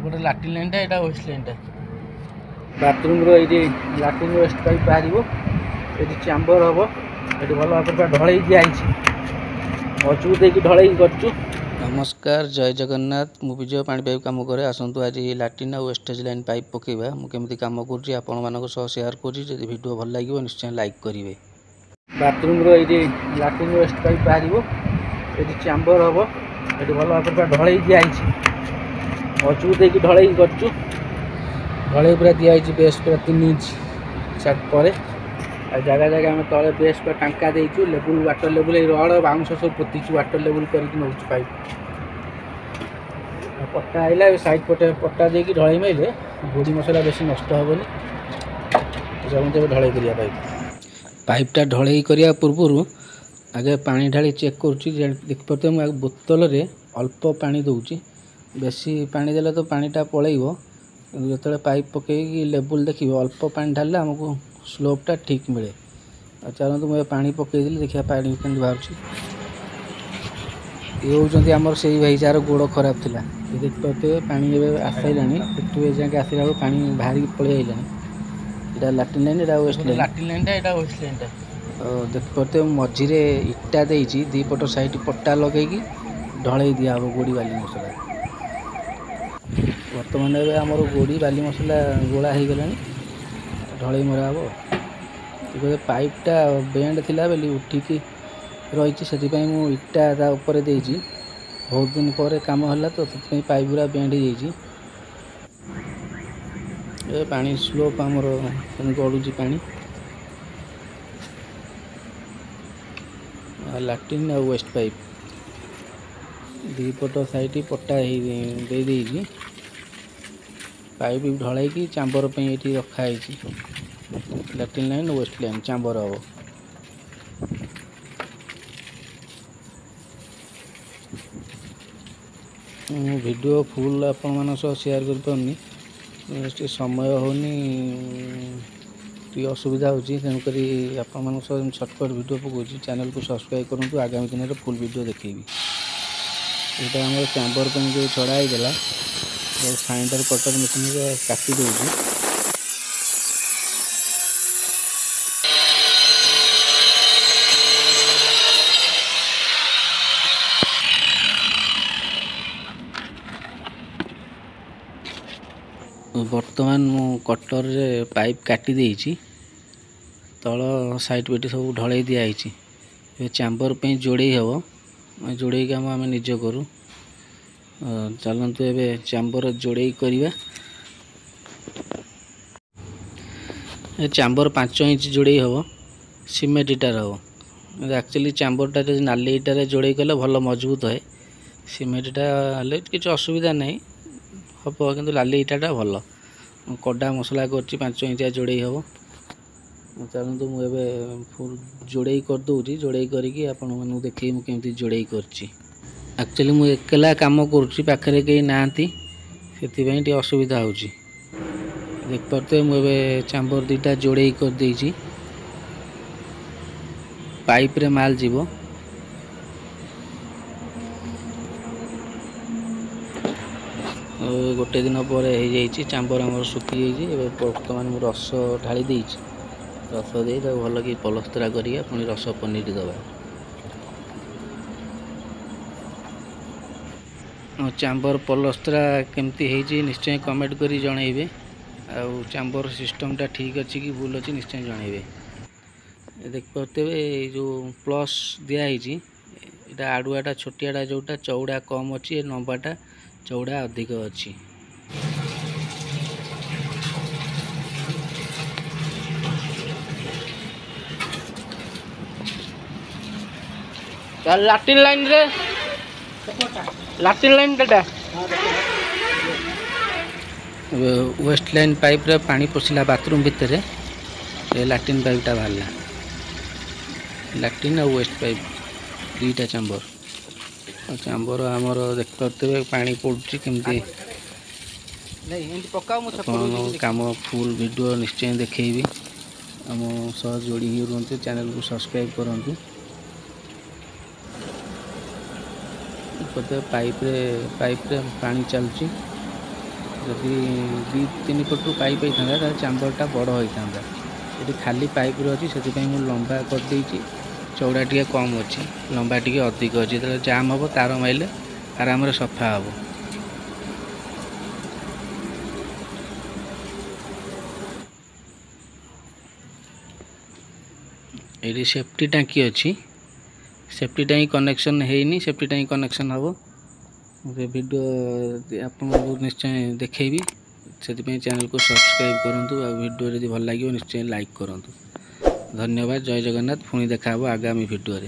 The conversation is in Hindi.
एपटे लाट्रिन लाइनटा एटा वेस्ट लाइनटा बाथरूम रो ये लाट्रिन वेस्ट पाइप बाहर ये चैम्बर हम ये भल भाव ढल मजबूत होगी ढल कर। नमस्कार जय जगन्नाथ मु विजय पानी पाइप कम करे आसतु आज लाट्रिन आ वेस्टेज लाइन पाइप पकेबा मुझे कम कर शेयर कर वीडियो भल लगे निश्चय लाइक करेंगे। बाथरूम रो ये लाट्रिन वेस्ट पाइप बाहर ये चैम्बर हम ये भल भाव ढल मजबूत होगी ढल कर ढल पूरा दिखाई बेस पूरा 3 इंच पर जगह जगह आम तले बेस पर टांका देचु लेवल वाटर लेवल रड बाउंस सब पोतीचु वाटर लेवल करके नौ पाइप पट्टा आइला साइड पटे पट्टा देकी ढल मारे गोड़ी मसला बेसी नष्ट हेनी जब ढल करिया पाइपटा ढल करिया पूर्व आगे पानी ढाली चेक करुँच देखिए मुझे बोतल रे अल्प पानी दूची बेसी पानी देले तो पानीटा पलैब जो पाइप पकई लेवल देखिए अल्प पानी ढाले आमको स्लोपटा ठीक मिले। चलते मुझे पानी पकईदी देखिए पानी केमती बाहर ये होती आमर से भाई जार गोड़ खराब थी देखते पानी आसानी जाके आसला पानी बाहर पलि आईला यहाँ लाट्रिन लाइन यहाँ वेस्ट लाइन लाट्रिन लाइनटा यहाँ वेस्ट लाइनटा देखते मझीरे इटा देती दी पट साइड पट्टा लगे ढल दिया हम गोड़ी बाली मसला बर्तमान आमर गोड़ी बाली मसला गोला हो गला ढल मरा हम पाइपटा बेंड थिला बेली उठिकी रही से इटा ऊपर देजी बहुत दिन पर काम है तो पाइप पूरा बेंड हो पानी स्लोप आमर गलुची पानी लाट्रिन आ वेस्ट पाइप दी पट साइड पट्टा दे देजी पाइप ढल चांबर पे ये रखाई लाट्रिन लाइन वेस्ट लाइन चांबर हम वीडियो फुल आपण शेयर कर पारनी समय होनी असुविधा होती तेणुक आपण सर्टकट वीडियो पकाउची चैनल को सब्सक्राइब करूँ आगामी दिन में फुल वीडियो देखेबी। यहाँ आम चैम्बर पर जो छड़ाई देला साइंडर कटर मशीन काटी दूसरी बर्तमान मु कटर रे पाइप काटी देइछि तल साइड पेटी सब ढल दिखाई चैम्बर पे जोड़े हम जोड़े आम निज करूँ। चलतु ए चैम्बर जोड़े करवा चैम्बर 5 इंच जोड़े हम सीमेंट इटार हम एक्चुअली चैम्बरटा जो नाली इटार जोड़े कले भल मजबूत है सीमेंटा कि असुविधा नहीं हम कि लाली इटाटा भल कड़ा मसला कर 5 इंचिया जोड़े हम। चलतु मुझे फुल जोड़े करदे जोड़े करके आपण मानू देखे मुझे जोड़े कर एक्चुअली मुझे एकला काम करुँची पाखे कहीं नाती से असुविधा हो देख पारे मुझे चैम्बर 2टा जोड़े कर देइछि पाइप रे माल जीवो गोटे दिन पर हो चैम्बर आम सुखी जाइए बर्तमान मुझे रस ढाली देइछि रस दे भल कि पलस्तरा करिया पुणी रस पनीर दबा चैम्बर पलस्तरा केमती है निश्चय कमेंट करी जनइबे आउ चैम्बर सिस्टमटा ठीक अच्छी कि भूल अच्छी निश्चय जनइबे। देख पारे जो प्लस दिखाई यहाँ आड़ुआटा छोटियाटा जोटा चौड़ा कम अच्छी लंबाटा चौड़ा अधिक अच्छी लाट्रिन लाइन रे लाट्रिन लाइन डेटा वेस्ट लाइन पाइप रे पानी पशिला बाथरूम भितर लाट्रिन पाइपटा बाहरला लाट्रिन और वेस्ट पाइप 2टा चैम्बर आमर देख पारे पानी पड़ुची केमती काम फुल वीडियो निश्चय देखेबी आम सह जोड़ी रुहतु चैनल को सब्सक्राइब करूँ। पाइप रे पानी चलुची जदि 2-3 फुट पाइप होता तार चाम्बरटा बड़ होता। ये खाली पाइप अच्छी से मुझे लंबा कर चौड़ा टी कम अच्छी लंबा टी अधिक अच्छी जो जाम हम तार मारे आराम सफा हम। ये सेफ्टी टांकी अच्छी सेफ्टी टांकी कनेक्शन है सेफ्टी टांकी कनेक्शन हम वीडियो आपको निश्चय देखेबी से चैनल को सब्सक्राइब करूँ आ वीडियो यदि भल लगे निश्चय लाइक करूँ। धन्यवाद। जय जगन्नाथ। पुणी देखा आगामी वीडियो।